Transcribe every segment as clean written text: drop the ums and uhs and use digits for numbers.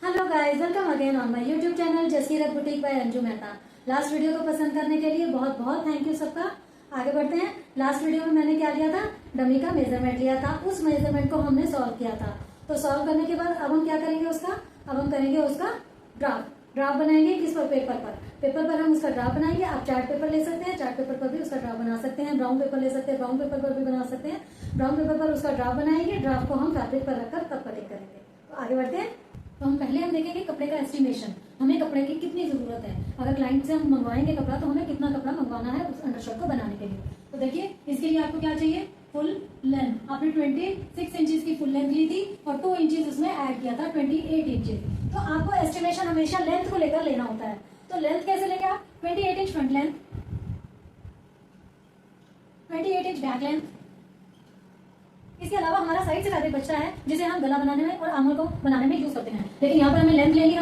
Hello guys, welcome again on my YouTube channel Jaskirat boutique by Anju Mehta. Last video को पसंद करने के लिए बहुत बहुत थैंक यू सबका। आगे बढ़ते हैं। लास्ट वीडियो में मैंने क्या लिया था, डमी का मेजरमेंट लिया था। उस मेजरमेंट को हमने सॉल्व किया था। तो सॉल्व करने के बाद अब हम क्या करेंगे, अब हम करेंगे उसका ड्राफ्ट बनाएंगे। किस पर? पेपर पर हम उसका ड्राफ्ट बनाएंगे। आप चार्ट पेपर ले सकते हैं, चार्ट पेपर पर भी उसका ड्राफ्ट बना सकते हैं। ब्राउन पेपर ले सकते हैं, ब्राउन पेपर पर भी बना सकते हैं। ब्राउन पेपर पर उसका ड्राफ्ट बनाएंगे। ड्राफ्ट को हम फैब्रिक पर रखकर तब कटिंग करेंगे। तो आगे बढ़ते हैं। तो हम देखेंगे कपड़े का एस्टिमेशन, हमें कपड़े की कितनी जरूरत है। अगर क्लाइंट से हम मंगवाएंगे कपड़ा तो हमें कितना कपड़ा मंगवाना है उस अंडरशर्ट को बनाने के लिए। तो देखिए, इसके लिए आपको क्या चाहिए, फुल लेंथ। आपने 26 इंचेस की फुल लेंथ ली थी और 2 इंचेस उसमें ऐड किया था, 28 इंचेस। तो आपको एस्टिमेशन हमेशा लेंथ को लेकर लेना होता है। तो लेंथ कैसे लेंगे आप? 28 inch front length, 28 inch back length. इसके अलावा हमारा साइड से फैब्रिक बचता है जिसे हम गला बनाने में और आर्मर को बनाने में यूज करते हैं। लेकिन यहाँ पर हमें लेंथ लेनी,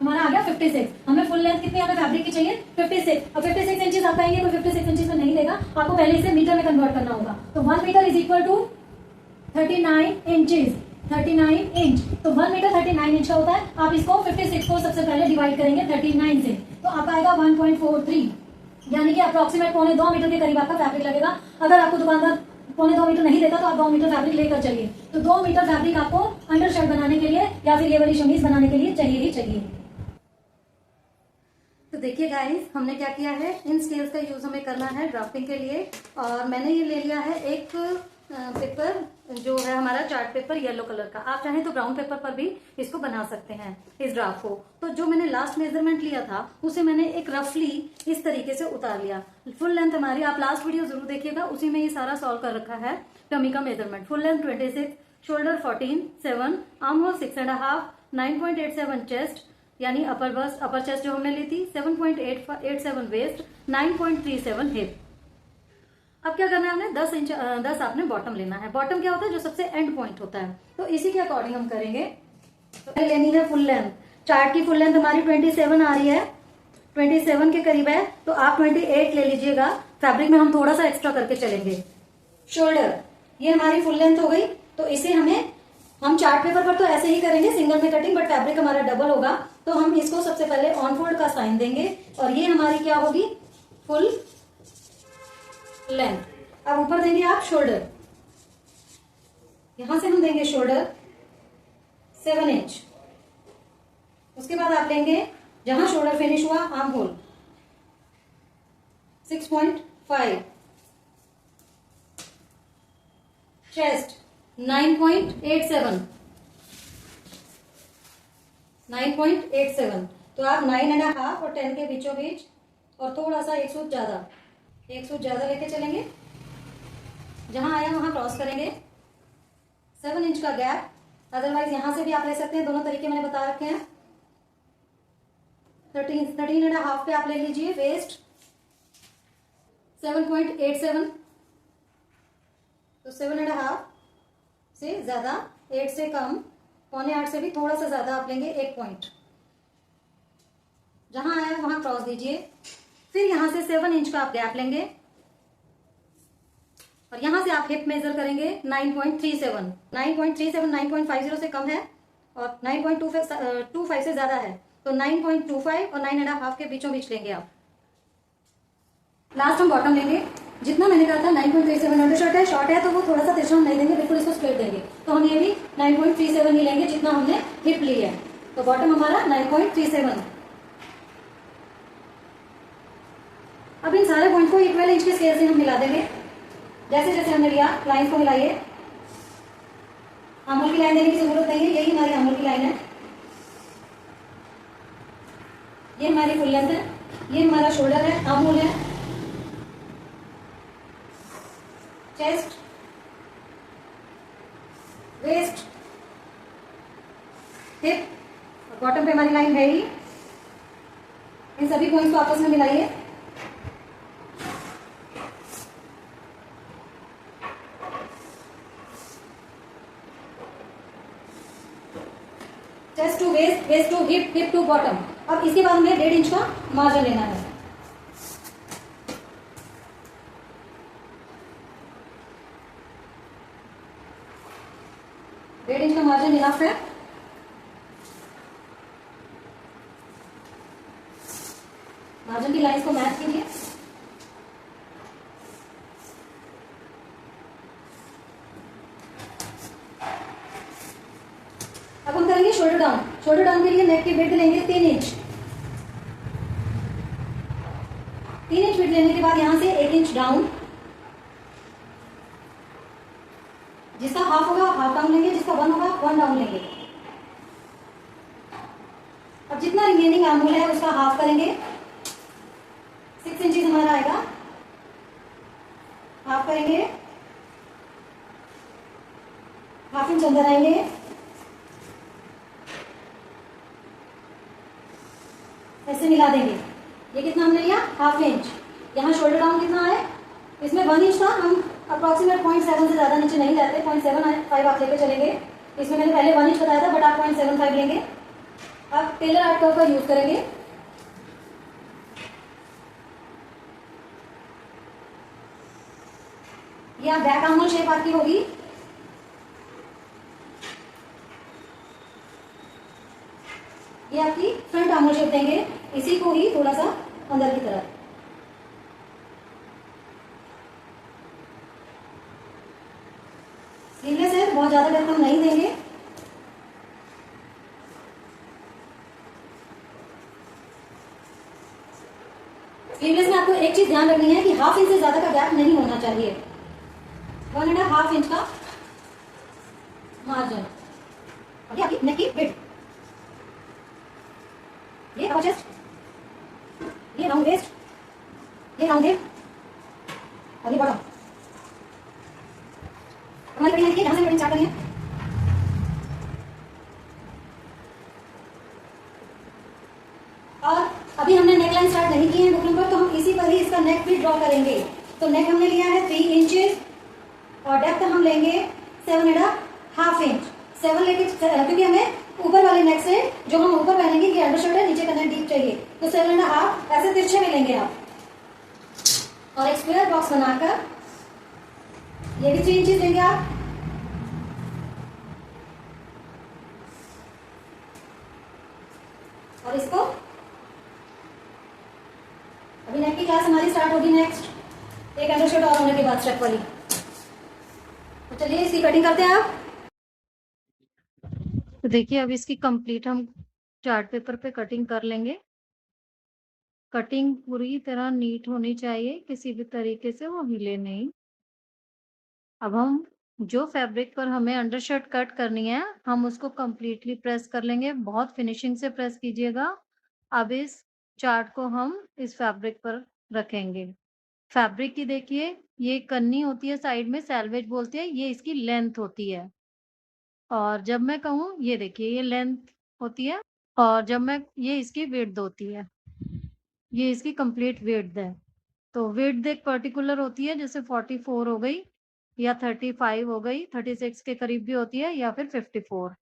हमारा आ गया 56। हमें फुल लेंथ कितनी हमें फैब्रिक की चाहिए? 56। अब 56 इंचेस आप कहेंगे, तो 56 इंचेस में नहीं देगा, आपको पहले इसे मीटर में कन्वर्ट करना होगा। तो 1 metre is equal to 39 inches, 39 inch. तो 1 मीटर 39 इंच का होता है। आप इसको 56 को सबसे पहले डिवाइड करेंगे 39 से, तो आपका आएगा 1.43, यानी कि अप्रोक्सीमेट 2.25 मीटर के करीब आपका फैब्रिक लगेगा। अगर आपको दुकानदार 2.25 मीटर नहीं देता तो आप 2 मीटर फैब्रिक लेकर चलिए। तो 2 मीटर फैब्रिक आपको अंडर शर्ट बनाने के लिए या फिर ये वाली शमीज बनाने के लिए चाहिए ही चाहिए। तो देखिए गाइस, हमने क्या किया है, इन स्केल्स का यूज हमें करना है ड्राफ्टिंग के लिए। और मैंने ये ले लिया है एक पेपर, जो है हमारा चार्ट पेपर येलो कलर का। आप चाहें तो ब्राउन पेपर पर भी इसको बना सकते हैं, इस ड्राफ्ट को। तो जो मैंने लास्ट मेजरमेंट लिया था उसे मैंने एक रफली इस तरीके से उतार लिया। फुल लेंथ हमारी, आप लास्ट वीडियो जरूर देखिएगा, उसी में ये सारा सॉल्व कर रखा है। टमी का measurement, full length 26, shoulder 14, 7, arm hole 6.5, 9.87 chest यानी अपर चेस्ट जो हमने ली थी, 7.87 वेस्ट, 9.37 हिप। अब क्या करना है, हमने 10 आपने बॉटम लेना है। बॉटम क्या होता है? जो सबसे एंड पॉइंट होता है। तो इसी के अकॉर्डिंग हम करेंगे। तो लेनी है फुल लेंथ। चार्ट की फुल लेंथ हमारी 27 आ रही है, 27 के करीब है। तो आप 28 ले लीजिएगा। फैब्रिक में हम थोड़ा सा एक्स्ट्रा करके चलेंगे। शोल्डर, ये हमारी फुल लेंथ हो गई। तो इसे हम चार्ट पेपर पर तो ऐसे ही करेंगे सिंगल में कटिंग, बट फैब्रिक हमारा डबल होगा। तो हम इसको सबसे पहले ऑन फोल्ड का साइन देंगे और ये हमारी क्या होगी, फुल लेंथ। अब ऊपर देंगे आप शोल्डर, यहां से हम देंगे शोल्डर 7 इंच। उसके बाद आप लेंगे जहां शोल्डर फिनिश हुआ, आर्म होल 6.5, चेस्ट 9.87, 9.87। तो आप 9.5 और 10 के बीचों बीच और थोड़ा सा 1 सूत ज्यादा लेके चलेंगे। जहां आया वहां क्रॉस करेंगे, 7 इंच का गैप। अदरवाइज यहां से भी आप ले सकते हैं, दोनों तरीके मैंने बता रखे हैं। 13.5 पे आप ले लीजिए वेस्ट, 7.87। तो 7.5 से ज्यादा, 8 से कम, 7.25 से भी थोड़ा सा ज्यादा आप लेंगे 1 पॉइंट। जहां आया वहां क्रॉस दीजिए। फिर यहां से 7 इंच का आप गैप लेंगे और यहां से आप हिप मेजर करेंगे 9.37। 9.50 से कम है और 9.25 से ज्यादा है। तो 9.25 और 9.5 के बीचों बीच लेंगे आप। लास्ट हम बॉटम लेंगे। जितना मैंने कहा था 9.37 अंडर शर्ट है, शॉर्ट है तो वो थोड़ा सा तिरछा हम नहीं देंगे, बिल्कुल इसको स्ट्रेट देंगे। तो हम ये भी 9.37 ही लेंगे जितना हमने हिप ली है। तो बॉटम हमारा 9.37। अब इन सारे पॉइंट को 12 इंच के स्केल से हम मिला देंगे। जैसे जैसे हमने लिया, लाइन को मिलाइए। आर्म होल की लाइन देने की जरूरत नहीं है, यही हमारी आर्म होल की लाइन है। ये हमारी फुल लेंथ है, ये हमारा शोल्डर है, आर्म होल है, चेस्ट, वेस्ट, हिप और बॉटम पे हमारी लाइन है ही। इन सभी पॉइंट्स को आपस में मिलाइए। Chest to waist, waist to hip, hip to bottom. अब इसके बाद हमें 1.5 इंच का मार्जिन लेना है। 1.5 इंच का मार्जिन इनफ है। मार्जिन की लाइंस को मैच कीजिए। अब हम करेंगे शोल्डर डाउन। शोल्डर डाउन के लिए नेक की विड्थ लेंगे 3 इंच। 3 इंच विड्थ लेने के बाद यहां से 1 इंच डाउन। जिसका हाफ होगा हाफ डाउन लेंगे, जिसका 1 होगा 1 डाउन लेंगे। अब जितना रिमेनिंग आर्महोल है उसका हाफ करेंगे। 6 इंचेस हमारा आएगा, हाफ करेंगे, हाफ इंच अंदर आएंगे, ऐसे मिला देंगे। ये कितना हमने लिया, हाफ इंच। यहाँ शोल्डर डाउन कितना है, इसमें 1 इंच था, हम अप्रोक्सीमेट 0.7 से ज्यादा नीचे नहीं जाते, 0.75 आप लेके चलेंगे। इसमें मैंने पहले 1 इंच बताया था, बट आप 0.75 लेंगे। अब टेलर आर्ट कर्व का यूज करेंगे। या बैक आर्महोल शेप आपकी होगी। ये आपकी फ्रंट आर्महोल शेप देंगे, इसी को ही थोड़ा सा अंदर की तरफ। स्लीवलेस है, बहुत ज्यादा डेप्थ हम नहीं देंगे। स्लीवलेस में आपको एक चीज ध्यान रखनी है कि हाफ इंच से ज्यादा का गैप नहीं होना चाहिए। 1.5 इंच का मार्जिन। ये आपकी नेक की विड्थ, ये अपर चेस्ट, ये राउंड वेस्ट, ये राउंड हिप और ये बॉटम। हमारी कटिंग देखिए, जहां से कटिंग स्टार्ट करेंगे। और अभी हमने नेक लाइन स्टार्ट नहीं की है बुकरम पर, तो हम इसी पर ही इसका नेक भी ड्रॉ करेंगे। तो नेक हमने लिया है 3 इंचेस और डेप्थ हम लेंगे 7.5 इंच। 7 लेके, क्योंकि हमें ऊपर वाले नेक से जो हम ऊपर पहनेंगे ये अंडरशर्ट है, नीचे का नेक डीप चाहिए, तो 7.5 ऐसे तिरछे में लेंगे आप। और एक स्क्वायर बॉक्स बनाकर ये भी 3 इंचेस लेंगे आप। और इसको, अभी नेक की क्लास हमारी स्टार्ट होगी नेक्स्ट, एक अंडरशर्ट और होने के बाद स्टेप वाली। तो चलिए इसकी कटिंग करते हैं आप। तो देखिए अब इसकी कंप्लीट हम चार्ट पेपर पे कटिंग कर लेंगे। कटिंग पूरी तरह नीट होनी चाहिए, किसी भी तरीके से वो हिले नहीं। अब हम जो फैब्रिक पर हमें अंडरशर्ट कट करनी है, हम उसको कंप्लीटली प्रेस कर लेंगे। बहुत फिनिशिंग से प्रेस कीजिएगा। अब इस चार्ट को हम इस फैब्रिक पर रखेंगे। फैब्रिक की देखिए, ये कन्नी होती है साइड में, सैल्वेज बोलते हैं, ये इसकी लेंथ होती है। और जब मैं कहूँ, ये देखिए ये लेंथ होती है, और जब मैं, ये इसकी विड्थ होती है, ये इसकी कंप्लीट विड्थ है। तो विड्थ एक पर्टिकुलर होती है, जैसे 44 हो गई या 35 हो गई, 36 के करीब भी होती है, या फिर 54।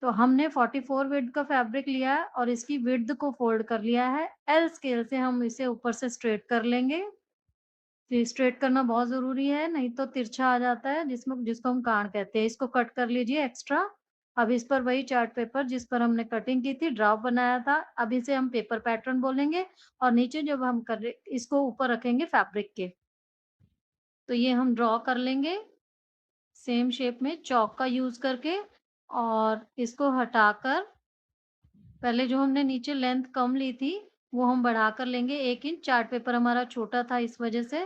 तो हमने 44 विड्थ का फैब्रिक लिया है और इसकी विड्थ को फोल्ड कर लिया है। एल स्केल से हम इसे ऊपर से स्ट्रेट कर लेंगे। स्ट्रेट करना बहुत ज़रूरी है, नहीं तो तिरछा आ जाता है, जिसको हम कान कहते हैं। इसको कट कर लीजिए एक्स्ट्रा। अब इस पर वही चार्ट पेपर जिस पर हमने कटिंग की थी, ड्राफ्ट बनाया था, अब इसे हम पेपर पैटर्न बोलेंगे। और नीचे जब हम इसको ऊपर रखेंगे फैब्रिक के, तो ये हम ड्रॉ कर लेंगे सेम शेप में चॉक का यूज़ करके। और इसको हटाकर, पहले जो हमने नीचे लेंथ कम ली थी, वो हम बढ़ा कर लेंगे 1 इंच। चार्ट पेपर हमारा छोटा था इस वजह से।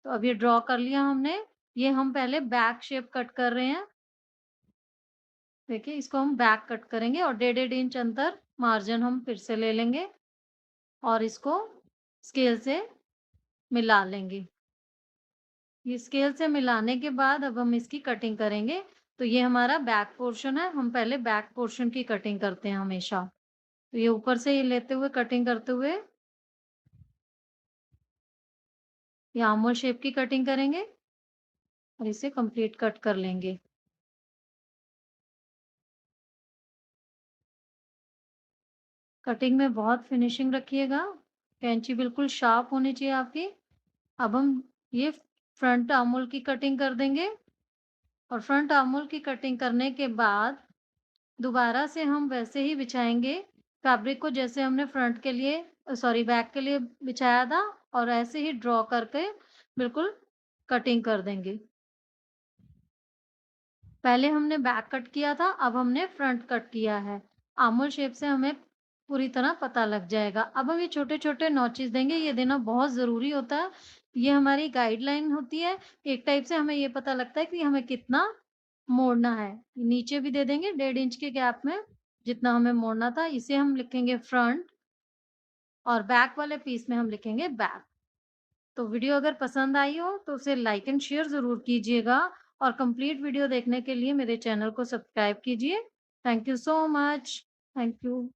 तो अब ये ड्रॉ कर लिया हमने। ये हम पहले बैक शेप कट कर रहे हैं। देखिए इसको हम बैक कट करेंगे और 1.5 इंच अंतर मार्जिन हम फिर से ले लेंगे और इसको स्केल से मिला लेंगे। ये स्केल से मिलाने के बाद अब हम इसकी कटिंग करेंगे। तो ये हमारा बैक पोर्शन है, हम पहले बैक पोर्शन की कटिंग करते हैं हमेशा। तो ये ऊपर से ये लेते हुए कटिंग करते हुए ये आर्महोल शेप की कटिंग करेंगे और इसे कंप्लीट कट कर लेंगे। कटिंग में बहुत फिनिशिंग रखिएगा, कैंची बिल्कुल शार्प होनी चाहिए आपकी। अब हम ये फ्रंट आर्महोल की कटिंग कर देंगे और फ्रंट आर्महोल की कटिंग करने के बाद दोबारा से हम वैसे ही बिछाएंगे फैब्रिक को जैसे हमने फ्रंट के लिए सॉरी बैक के लिए बिछाया था और ऐसे ही ड्रॉ करके बिल्कुल कटिंग कर देंगे। पहले हमने बैक कट किया था, अब हमने फ्रंट कट किया है। आर्महोल शेप से हमें पूरी तरह पता लग जाएगा। अब हम ये छोटे-छोटे नॉचेस देंगे, ये देना बहुत ज़रूरी होता है। ये हमारी गाइडलाइन होती है। एक टाइप से हमें ये पता लगता है कि हमें कितना मोड़ना है। नीचे भी दे देंगे 1.5 इंच के गैप में, जितना हमें मोड़ना था। इसे हम लिखेंगे फ्रंट और बैक वाले पीस में हम लिखेंगे बैक। तो वीडियो अगर पसंद आई हो तो उसे लाइक एंड शेयर ज़रूर कीजिएगा और कंप्लीट वीडियो देखने के लिए मेरे चैनल को सब्सक्राइब कीजिए। Thank you so much. Thank you.